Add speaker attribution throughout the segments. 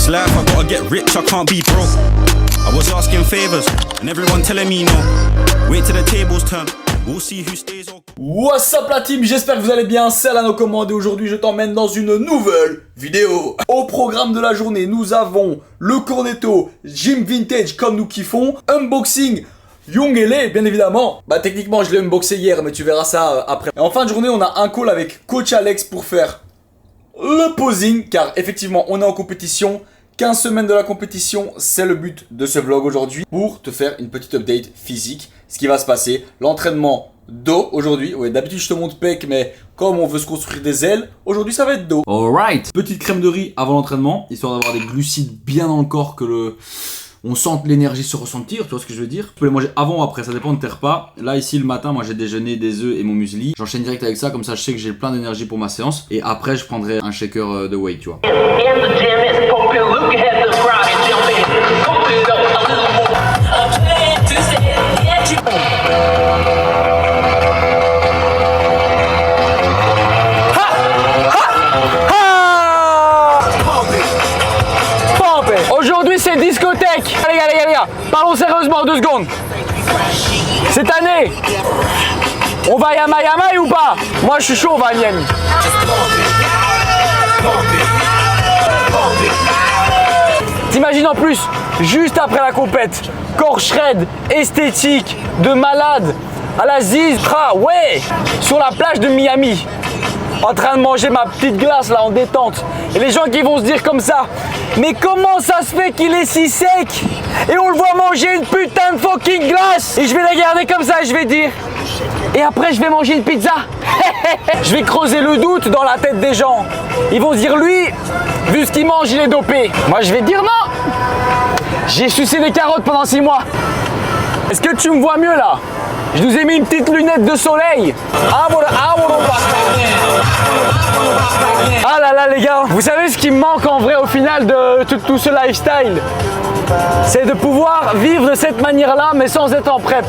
Speaker 1: this life, I gotta get rich, I can't be broke. I was asking favors, and everyone telling me no. Wait till the tables turn, we'll see who stays or...
Speaker 2: What's up la team, j'espère que vous allez bien, c'est Alan aux commandes et aujourd'hui je t'emmène dans une nouvelle vidéo. Au programme de la journée, nous avons le Cornetto, Gym Vintage comme nous kiffons, unboxing Young LA, bien évidemment. Bah techniquement je l'ai unboxé hier mais tu verras ça après. Et en fin de journée on a un call avec Coach Alex pour faire le posing car effectivement on est en compétition. 15 semaines de la compétition, c'est le but de ce vlog aujourd'hui pour te faire une petite update physique. Ce qui va se passer, l'entraînement dos aujourd'hui. Ouais, d'habitude je te montre pec, mais comme on veut se construire des ailes, aujourd'hui ça va être dos. Alright. Petite crème de riz avant l'entraînement, histoire d'avoir des glucides bien dans le corps, que on sente l'énergie se ressentir, tu vois ce que je veux dire. Tu peux les manger avant ou après, ça dépend de tes repas. Là ici le matin, moi j'ai déjeuné des œufs et mon muesli. J'enchaîne direct avec ça, comme ça je sais que j'ai plein d'énergie pour ma séance. Et après je prendrai un shaker de whey, tu vois.
Speaker 3: Aujourd'hui c'est discothèque. Les gars, parlons sérieusement 2 secondes. Cette année, on va à Yama ou pas? Moi je suis chaud, on va à Miami. T'imagines en plus, juste après la compète, corps shred, esthétique, de malade, à la ziz, ouais, sur la plage de Miami, en train de manger ma petite glace là en détente. Et les gens qui vont se dire comme ça, mais comment ça se fait qu'il est si sec et on le voit manger une putain de fucking glace? Et je vais la garder comme ça et je vais dire, et après je vais manger une pizza. Je vais creuser le doute dans la tête des gens. Ils vont se dire, lui, vu ce qu'il mange, il est dopé. Moi je vais dire non, j'ai sucé des carottes pendant 6 mois. Est-ce que tu me vois mieux là? Je nous ai mis une petite lunette de soleil. Ah là là les gars, vous savez ce qui me manque en vrai au final de tout ce lifestyle? C'est de pouvoir vivre de cette manière-là mais sans être en prep.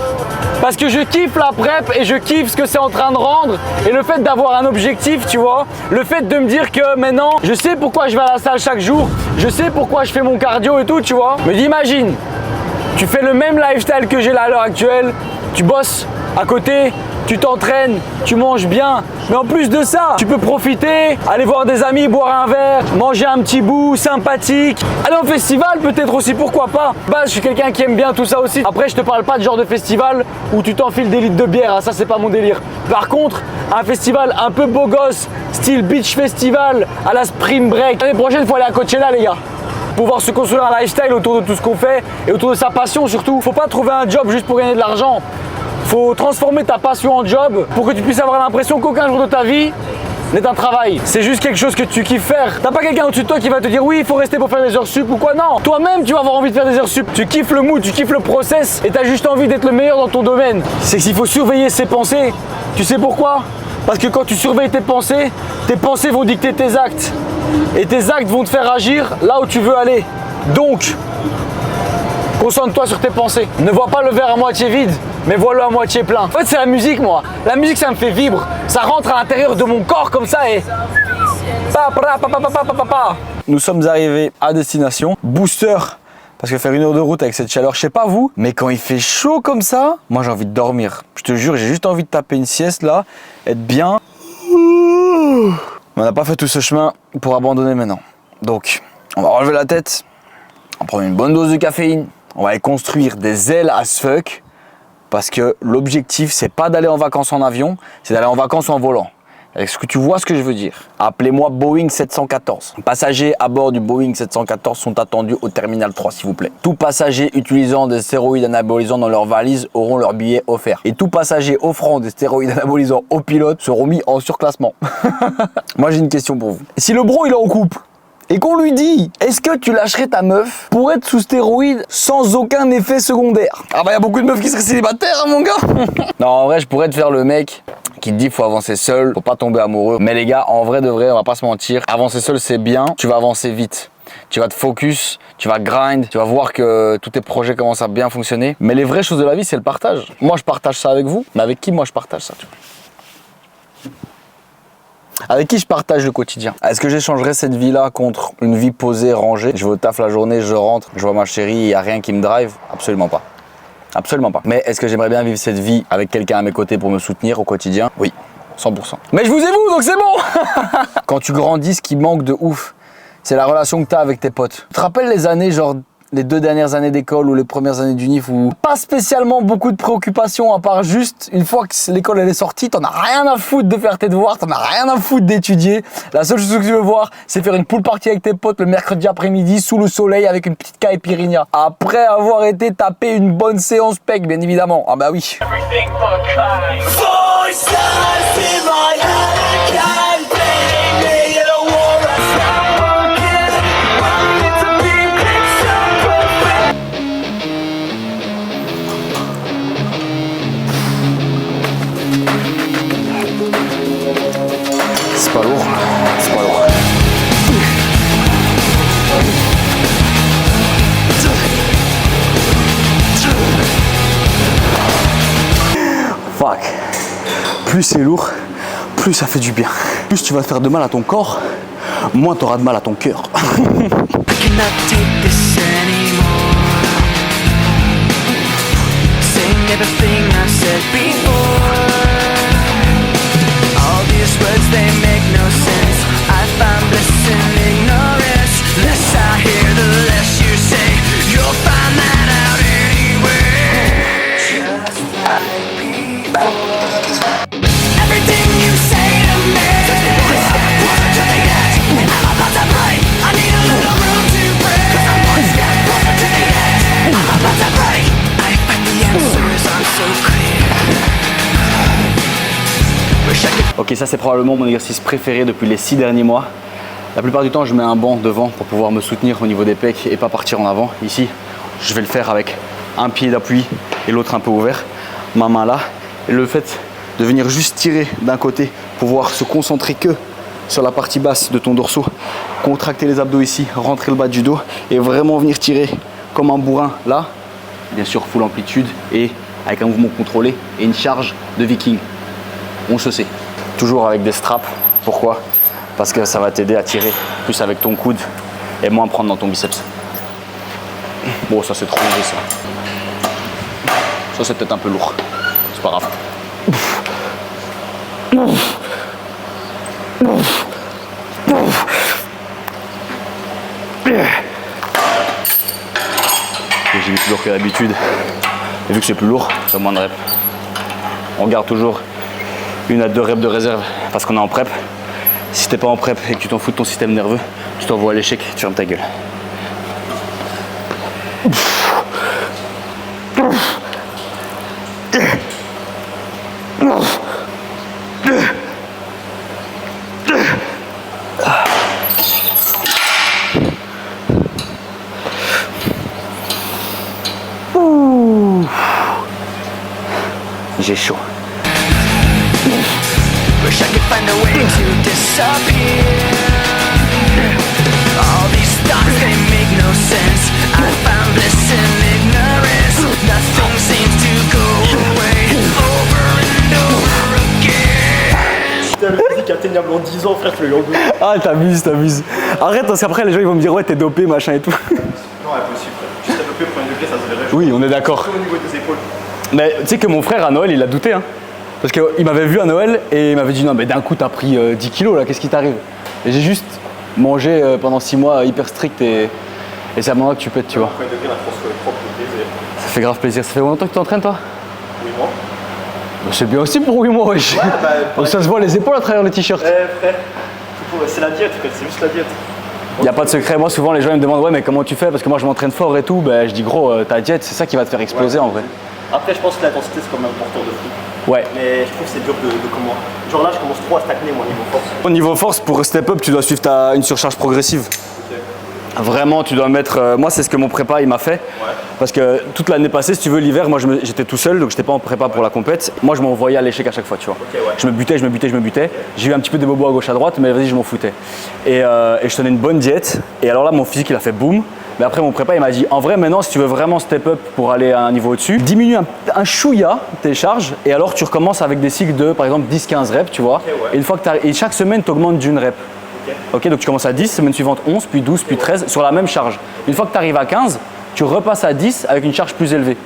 Speaker 3: Parce que je kiffe la prep et je kiffe ce que c'est en train de rendre. Et le fait d'avoir un objectif, tu vois, le fait de me dire que maintenant, je sais pourquoi je vais à la salle chaque jour, je sais pourquoi je fais mon cardio et tout, tu vois. Mais imagine, tu fais le même lifestyle que j'ai là à l'heure actuelle, tu bosses à côté, tu t'entraînes, tu manges bien, mais en plus de ça, tu peux profiter, aller voir des amis, boire un verre, manger un petit bout sympathique, aller au festival peut-être aussi, pourquoi pas. Bah, je suis quelqu'un qui aime bien tout ça aussi. Après, je te parle pas de genre de festival où tu t'enfiles des litres de bière, hein, ça c'est pas mon délire. Par contre, un festival un peu beau gosse, style beach festival, à la spring break. L'année prochaine, il faut aller à Coachella les gars. Pouvoir se construire un lifestyle autour de tout ce qu'on fait et autour de sa passion surtout. Faut pas trouver un job juste pour gagner de l'argent. Faut transformer ta passion en job pour que tu puisses avoir l'impression qu'aucun jour de ta vie n'est un travail. C'est juste quelque chose que tu kiffes faire. T'as pas quelqu'un au-dessus de toi qui va te dire oui, il faut rester pour faire des heures sup ou quoi. Non, toi-même tu vas avoir envie de faire des heures sup. Tu kiffes le mood, tu kiffes le process et t'as juste envie d'être le meilleur dans ton domaine. C'est qu'il faut surveiller ses pensées. Tu sais pourquoi? Parce que quand tu surveilles tes pensées vont dicter tes actes. Et tes actes vont te faire agir là où tu veux aller. Donc, concentre-toi sur tes pensées. Ne vois pas le verre à moitié vide, mais vois-le à moitié plein. En fait, c'est la musique, moi. La musique, ça me fait vibrer. Ça rentre à l'intérieur de mon corps comme ça et... Nous sommes arrivés à destination. Booster, parce que faire 1 heure de route avec cette chaleur, je sais pas vous, mais quand il fait chaud comme ça, moi j'ai envie de dormir. Je te jure, j'ai juste envie de taper une sieste là, être bien. On n'a pas fait tout ce chemin pour abandonner maintenant. Donc, on va relever la tête, on va prendre une bonne dose de caféine, on va aller construire des ailes as fuck. Parce que l'objectif, c'est pas d'aller en vacances en avion, c'est d'aller en vacances en volant. Est-ce que tu vois ce que je veux dire? Appelez-moi Boeing 714. Passagers à bord du Boeing 714 sont attendus au terminal 3, s'il vous plaît. Tout passager utilisant des stéroïdes anabolisants dans leur valise auront leur billet offert. Et tout passager offrant des stéroïdes anabolisants aux pilotes seront mis en surclassement. Moi, j'ai une question pour vous. Si le bro, il est en couple, et qu'on lui dit, est-ce que tu lâcherais ta meuf pour être sous stéroïdes sans aucun effet secondaire? Ah bah y a beaucoup de meufs qui seraient célibataires, hein, mon gars. Non, en vrai, je pourrais te faire le mec qui te dit faut avancer seul, faut pas tomber amoureux. Mais les gars, en vrai de vrai, on va pas se mentir, avancer seul c'est bien, tu vas avancer vite. Tu vas te focus, tu vas grind, tu vas voir que tous tes projets commencent à bien fonctionner. Mais les vraies choses de la vie, c'est le partage. Moi, je partage ça avec vous, mais avec qui moi je partage ça, tu vois?
Speaker 4: avec qui je partage le quotidien. Est-ce que j'échangerais cette vie-là contre une vie posée, rangée? Je vais au taf la journée, je rentre, je vois ma chérie, il n'y a rien qui me drive? Absolument pas. Absolument pas. Mais est-ce que j'aimerais bien vivre cette vie avec quelqu'un à mes côtés pour me soutenir au quotidien? Oui, 100%. Mais je vous ai vous, donc c'est bon. Quand tu grandis, ce qui manque de ouf, c'est la relation que tu as avec tes potes. Tu te rappelles les années, genre les 2 dernières années d'école ou les premières années d'unif où pas spécialement beaucoup de préoccupations à part juste une fois que l'école elle est sortie, t'en as rien à foutre de faire tes devoirs, t'en as rien à foutre d'étudier. La seule chose que tu veux voir, c'est faire une pool party avec tes potes le mercredi après-midi sous le soleil avec une petite caipirinha. Après avoir été taper une bonne séance PEC, bien évidemment. Ah bah oui. C'est pas lourd, c'est pas lourd. Fuck. Plus c'est lourd, plus ça fait du bien. Plus tu vas te faire de mal à ton corps, moins tu auras de mal à ton cœur.
Speaker 5: Words they make no sense. I find bliss in ignorance. Less I hear, the less you say. You'll find that out anyway. Just like before. Everything you say to me is closer to the edge, and I'm about to break. I need a little room to breathe. 'Cause I'm one step closer to the edge, and I'm about to break. I find the answers aren't so clear.
Speaker 4: Ok, ça c'est probablement mon exercice préféré depuis les 6 derniers mois. La plupart du temps, je mets un banc devant pour pouvoir me soutenir au niveau des pecs et pas partir en avant. Ici, je vais le faire avec un pied d'appui et l'autre un peu ouvert, ma main là. Et le fait de venir juste tirer d'un côté, pouvoir se concentrer que sur la partie basse de ton dorsaux, contracter les abdos ici, rentrer le bas du dos et vraiment venir tirer comme un bourrin là. Bien sûr, full amplitude et avec un mouvement contrôlé et une charge de viking. On se sait. Toujours avec des straps. Pourquoi? Parce que ça va t'aider à tirer plus avec ton coude et moins prendre dans ton biceps. Bon, ça c'est trop léger ça. Ça c'est peut-être un peu lourd. C'est pas grave. J'ai mis plus lourd que d'habitude. Et vu que c'est plus lourd, ça fait moins de reps. On garde toujours 1 à 2 reps de réserve parce qu'on est en prep. Si t'es pas en prep et que tu t'en fous de ton système nerveux, tu t'envoies à l'échec, tu fermes ta gueule. J'ai chaud.
Speaker 5: Wish I could find a way to disappear. All these thoughts, they make no sense. I found bliss in ignorance. Nothing seems to go away. Over and over again.
Speaker 6: T'as le physique atteignable en 10 ans, frère, tu le gagnes.
Speaker 4: Ah, t'abuses, t'abuses. Arrête, parce qu'après les gens ils vont me dire ouais, t'es dopé, machin et tout.
Speaker 6: Non, impossible, frère. Juste développer au premier degré, ça se verrait.
Speaker 4: Oui, on est d'accord.
Speaker 6: Au niveau des épaules.
Speaker 4: Mais tu sais que mon frère à Noël, il a douté, hein. Parce qu'il m'avait vu à Noël et il m'avait dit non, mais d'un coup, t'as pris 10 kilos là, qu'est-ce qui t'arrive? Et j'ai juste mangé pendant 6 mois hyper strict et c'est à moment que tu pètes, tu vois.
Speaker 6: Au premier degré, la France est propre, de plaisir.
Speaker 4: Ça fait grave plaisir. Ça fait longtemps que tu t'entraînes, toi?
Speaker 6: Oui, moi.
Speaker 4: Bah, c'est bien aussi pour 8 mois, wesh.
Speaker 6: Ouais, bah.
Speaker 4: Donc ça se voit les épaules à travers le t-shirt.
Speaker 6: Frère, c'est la diète, frère, c'est juste la diète.
Speaker 4: Il n'y a pas de secret. Moi, souvent, les gens ils me demandent ouais, mais comment tu fais? Parce que moi, je m'entraîne fort et tout. Ben, je dis gros, ta diète, c'est ça qui va te faire exploser en vrai.
Speaker 6: Après, je pense que l'intensité, c'est comme un porteur de foot.
Speaker 4: Ouais.
Speaker 6: Mais je trouve que c'est dur de comment. Genre là, je commence trop à stagner, moi, niveau force.
Speaker 4: Au niveau force, pour step up, tu dois suivre une surcharge progressive.
Speaker 6: Ok.
Speaker 4: Vraiment, tu dois mettre. Moi, c'est ce que mon prépa il m'a fait.
Speaker 6: Ouais.
Speaker 4: Parce que toute l'année passée, si tu veux, l'hiver, moi j'étais tout seul, donc j'étais pas en prépa pour la compète. Moi, je m'envoyais à l'échec à chaque fois, tu vois.
Speaker 6: Ok, ouais.
Speaker 4: Je me butais. J'ai eu un petit peu des bobos à gauche à droite, mais vas-y, je m'en foutais. Et je tenais une bonne diète. Et alors là, mon physique, il a fait boum. Mais après mon prépa il m'a dit en vrai maintenant si tu veux vraiment step up pour aller à un niveau au-dessus, diminue un chouïa tes charges et alors tu recommences avec des cycles de par exemple 10-15 reps tu vois. Et une fois que et chaque semaine tu augmentes d'une rep. Ok, donc tu commences à 10, semaine suivante 11, puis 12, puis 13 sur la même charge. Une fois que tu arrives à 15, tu repasses à 10 avec une charge plus élevée.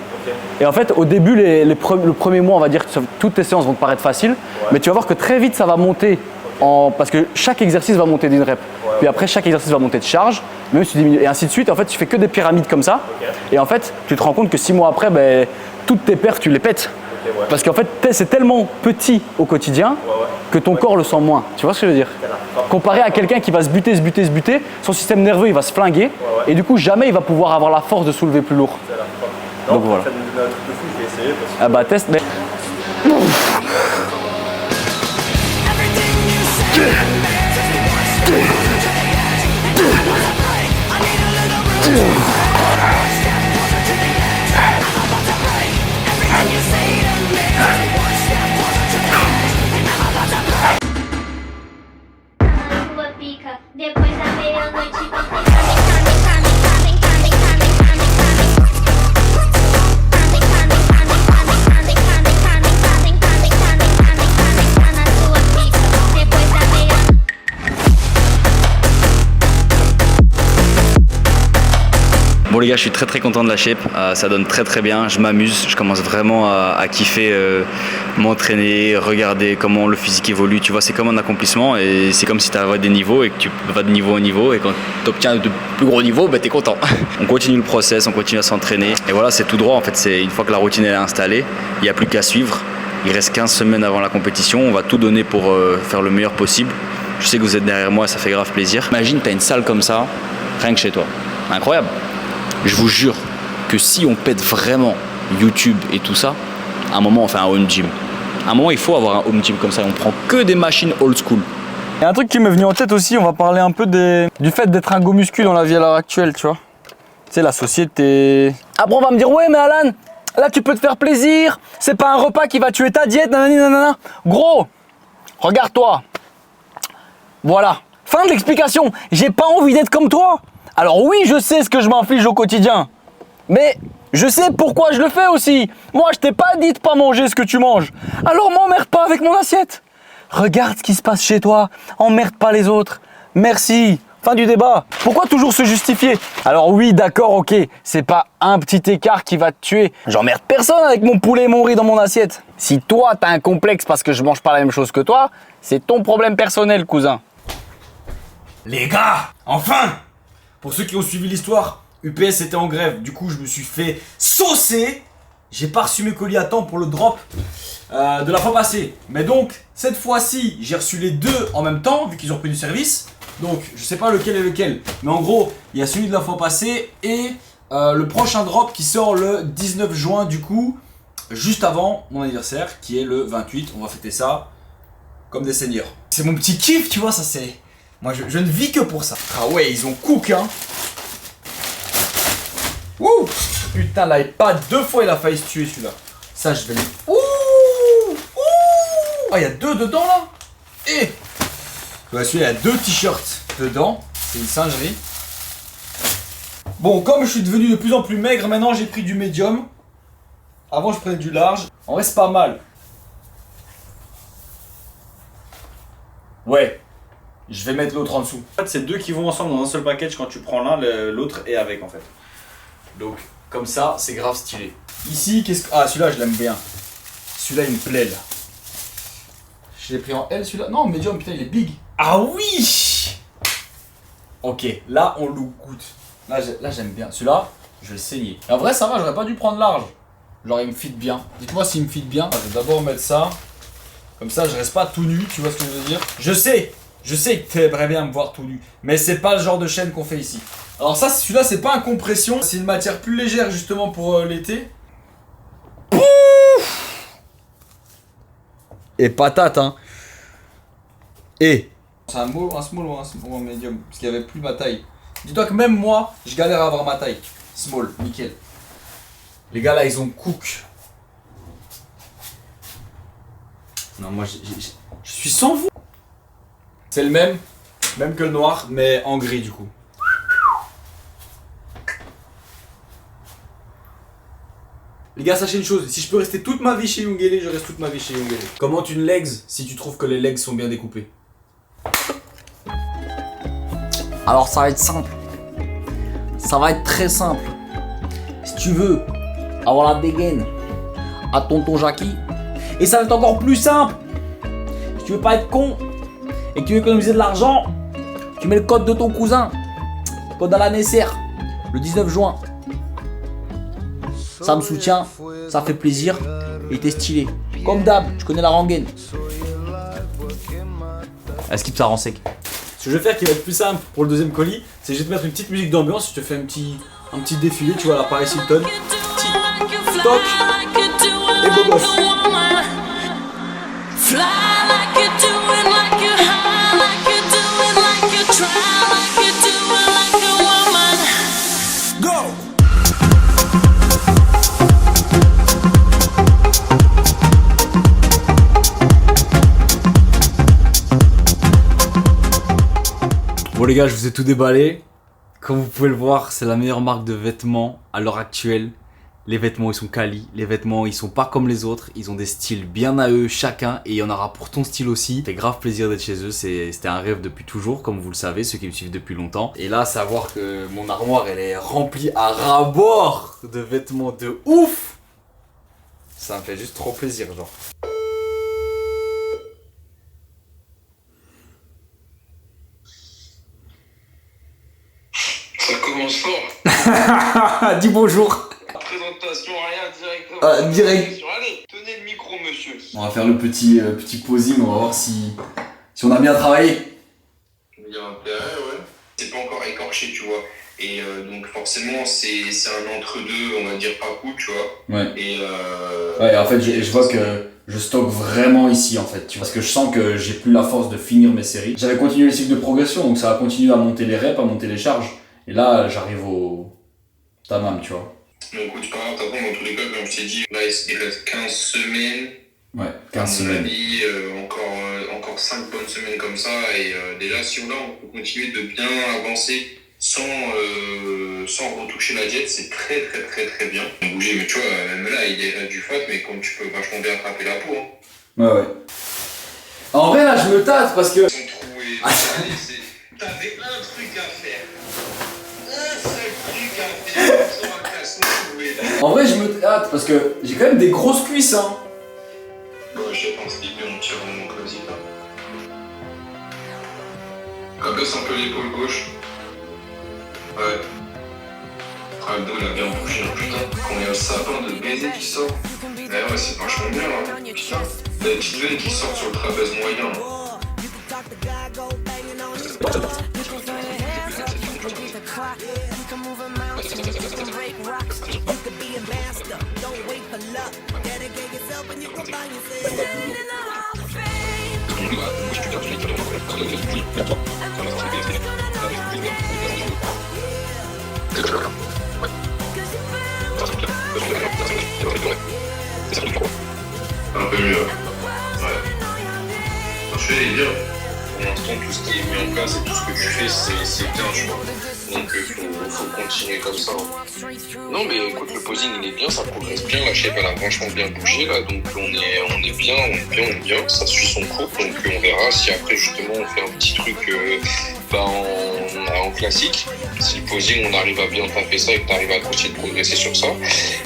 Speaker 4: Et en fait, au début, le premier mois, on va dire que toutes tes séances vont te paraître faciles, mais tu vas voir que très vite, ça va monter parce que chaque exercice va monter d'une rep. Puis après, chaque exercice va monter de charge, même si tu diminues, et ainsi de suite. Et en fait, tu fais que des pyramides comme ça. Et en fait, tu te rends compte que 6 mois après, ben, toutes tes perfs, tu les pètes. Parce qu'en fait, c'est tellement petit au quotidien que ton corps le sent moins. Tu vois ce que je veux dire? Comparé à quelqu'un qui va se buter, son système nerveux il va se flinguer et du coup jamais il va pouvoir avoir la force de soulever plus lourd.
Speaker 6: Non,
Speaker 4: donc voilà.
Speaker 6: Ça me donne un truc de fou, je vais essayer parce que...
Speaker 4: Ah bah test mais...
Speaker 7: Sua pica, depois da meia-noite
Speaker 4: Bon les gars, je suis très content de la shape, ça donne très bien, je m'amuse, je commence vraiment à kiffer m'entraîner, regarder comment le physique évolue, tu vois, c'est comme un accomplissement et c'est comme si tu avais des niveaux et que tu vas de niveau en niveau et quand tu obtiens de plus gros niveaux, bah, tu es content. On continue le process, on continue à s'entraîner et voilà, c'est tout droit en fait, c'est une fois que la routine est installée, il n'y a plus qu'à suivre. Il reste 15 semaines avant la compétition, on va tout donner pour faire le meilleur possible. Je sais que vous êtes derrière moi, ça fait grave plaisir. Imagine, tu as une salle comme ça, rien que chez toi. Incroyable. Je vous jure que si on pète vraiment YouTube et tout ça, à un moment on fait un home gym. À un moment il faut avoir un home gym comme ça, on prend que des machines old school.
Speaker 3: Il y a un truc qui m'est venu en tête aussi, on va parler un peu du fait d'être un go muscu dans la vie à l'heure actuelle, tu vois. Tu sais, la société... Après on va me dire, ouais mais Alan, là tu peux te faire plaisir, c'est pas un repas qui va tuer ta diète, nanani nanana. Gros, regarde-toi. Voilà, fin de l'explication, j'ai pas envie d'être comme toi. Alors oui, je sais ce que je m'inflige au quotidien, mais je sais pourquoi je le fais aussi. Moi, je t'ai pas dit de pas manger ce que tu manges. Alors m'emmerde pas avec mon assiette. Regarde ce qui se passe chez toi, emmerde pas les autres. Merci. Fin du débat. Pourquoi toujours se justifier? Alors oui, d'accord, ok, c'est pas un petit écart qui va te tuer. J'emmerde personne avec mon poulet et mon riz dans mon assiette. Si toi, t'as un complexe parce que je mange pas la même chose que toi, c'est ton problème personnel, cousin.
Speaker 2: Les gars, enfin! Pour ceux qui ont suivi l'histoire, UPS était en grève, du coup je me suis fait saucer. J'ai pas reçu mes colis à temps pour le drop de la fois passée. Mais donc, cette fois-ci, j'ai reçu les deux en même temps, vu qu'ils ont repris du service. Donc, je sais pas lequel est lequel. Mais en gros, il y a celui de la fois passée et le prochain drop qui sort le 19 juin, du coup, juste avant mon anniversaire, qui est le 28. On va fêter ça comme des seigneurs. C'est mon petit kiff, tu vois, ça c'est... Moi, je ne vis que pour ça. Ah ouais, ils ont cook, hein. Wouh. Putain, l'iPad, 2 fois, il a failli se tuer, celui-là. Ça, je vais le... Ouh. Ouh. Ah, il y a 2 dedans, là. Et... Ouais, celui-là, il y a 2 t-shirts dedans. C'est une singerie. Bon, comme je suis devenu de plus en plus maigre, maintenant, j'ai pris du médium. Avant, je prenais du large. En vrai, c'est pas mal. Ouais. Je vais mettre l'autre en dessous. En fait, c'est 2 qui vont ensemble dans un seul package. Quand tu prends l'un, l'autre est avec en fait. Donc, comme ça, c'est grave stylé. Ici, qu'est-ce que... Ah, celui-là, je l'aime bien. Celui-là, il me plaît là. Je l'ai pris en L celui-là. Non, médium, putain, il est big. Ah oui. Ok, là, on le goûte. Là, j'aime bien. Celui-là, je vais le saigner. Et en vrai, ça va, j'aurais pas dû prendre large. Genre, il me fit bien. Dites-moi s'il me fit bien. Je vais d'abord mettre ça. Comme ça, je reste pas tout nu, tu vois ce que je veux dire. Je sais que t'aimerais bien me voir tout nu, mais c'est pas le genre de chaîne qu'on fait ici. Alors ça, celui-là, c'est pas un compression, c'est une matière plus légère justement pour l'été. Et patate, hein. Et c'est un small ou un medium, parce qu'il y avait plus ma taille. Dis-toi que même moi, je galère à avoir ma taille. Small, nickel. Les gars là, ils ont cook. Non, moi, je suis sans vous. C'est le même que le noir, mais en gris du coup. Les gars, sachez une chose, si je peux rester toute ma vie chez Youngele, je reste toute ma vie chez Youngele. Commente une legs si tu trouves que les legs sont bien découpés.
Speaker 8: Alors ça va être simple. Ça va être très simple. Si tu veux avoir la dégaine à tonton Jackie, et ça va être encore plus simple. Si tu veux pas être con et que tu veux économiser de l'argent, tu mets le code de ton cousin, code à la Nesser, le 19 juin. Ça me soutient, ça fait plaisir et t'es stylé. Comme d'hab, tu connais la rengaine. Elle skip ça rend sec.
Speaker 2: Ce que je vais faire qui va être plus simple pour le deuxième colis, c'est que je vais te mettre une petite musique d'ambiance, je te fais un petit défilé, tu vois, la Paris Hilton. Petit toc et beau gosse.
Speaker 5: Fly like you do it, like you high, like you do it, like you try, like you do it, like a woman.
Speaker 1: Go!
Speaker 2: Bon les gars, je vous ai tout déballé. Comme vous pouvez le voir, c'est la meilleure marque de vêtements à l'heure actuelle. Les vêtements ils sont quali, les vêtements ils sont pas comme les autres, ils ont des styles bien à eux chacun et il y en aura pour ton style aussi. Ça fait grave plaisir d'être chez eux, c'était un rêve depuis toujours comme vous le savez, ceux qui me suivent depuis longtemps. Et là savoir que mon armoire elle est remplie à ras-bord de vêtements de ouf, ça me fait juste trop plaisir genre.
Speaker 9: Ça commence fort.
Speaker 2: Dis bonjour.
Speaker 9: Présentation, rien, directement.
Speaker 2: Direct.
Speaker 9: Allez, tenez le micro, monsieur.
Speaker 2: On va faire le petit posing, on va voir si on a bien travaillé.
Speaker 9: Il y a intérêt, ouais. C'est pas encore écorché, tu vois. Et donc forcément, c'est un entre-deux, on va dire pas cool, tu vois.
Speaker 2: Ouais.
Speaker 9: Et
Speaker 2: ouais, en fait, je vois que je stocke vraiment ici, en fait. Tu vois, parce que je sens que j'ai plus la force de finir mes séries. J'avais continué les cycles de progression, donc ça va continuer à monter les reps, à monter les charges. Et là, j'arrive au tamam, tu vois.
Speaker 9: donc écoute, par contre, dans tous les cas, comme je t'ai dit, là, il reste 15 semaines.
Speaker 2: Ouais, 15 semaines.
Speaker 9: Encore 5 bonnes semaines comme ça. Et déjà, si on peut continuer de bien avancer sans retoucher la diète, c'est très très très très bien. Bouger, mais tu vois, même là, il y a du fat, mais comme tu peux vachement bien attraper la peau. Hein.
Speaker 2: Ouais. En vrai, là, je me tâte parce que...
Speaker 9: T'avais un truc à faire. Un seul truc à faire. Sur un casse-noix.
Speaker 2: En vrai, je me tâte parce que j'ai quand même des grosses cuisses, hein.
Speaker 9: Bon, je pense qu'il on tire mon classique là. Abaisse un peu l'épaule gauche. Ouais. Ah, le dos il a bien bougé, hein, putain. Quand il y a le sapin de baiser qui sort. Eh ouais, c'est vachement bien là. Putain. Il y a des petites veines qui sortent sur le trapèze moyen. Là. Un peu mieux. Ouais. Je vais dire, pour l'instant, tout ce qui est mis en place et tout ce que tu fais, c'est bien, tu vois. Donc, faut continuer comme ça. Non, mais écoute, le posing, il est bien, ça progresse bien. La shape, elle a franchement bien bougé, là. Donc, on est bien. Ça suit son cours. Donc, on verra si après, justement, on fait un petit truc en classique. Si le posing, on arrive à bien taper ça et que tu arrives à continuer de progresser sur ça.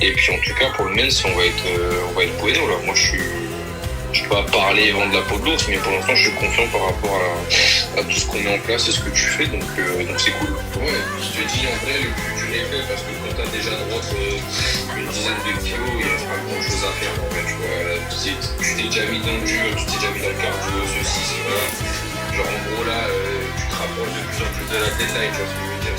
Speaker 9: Et puis, en tout cas, pour le men's, on va être bueno, là. Moi, je peux pas parler et vendre la peau de l'ours, mais pour l'instant je suis confiant par rapport à tout ce qu'on met en place et ce que tu fais, donc c'est cool. Ouais, je te dis en vrai, le plus dur est fait parce que quand t'as déjà droite une dizaine de kilos, il reste pas grand chose à faire en fait, tu vois. Tu t'es déjà mis dans le dur, tu t'es déjà mis dans le cardio, ceci, cela. Genre en gros là, tu te rapproches de plus en plus de la deadline, tu vois ce que je veux dire.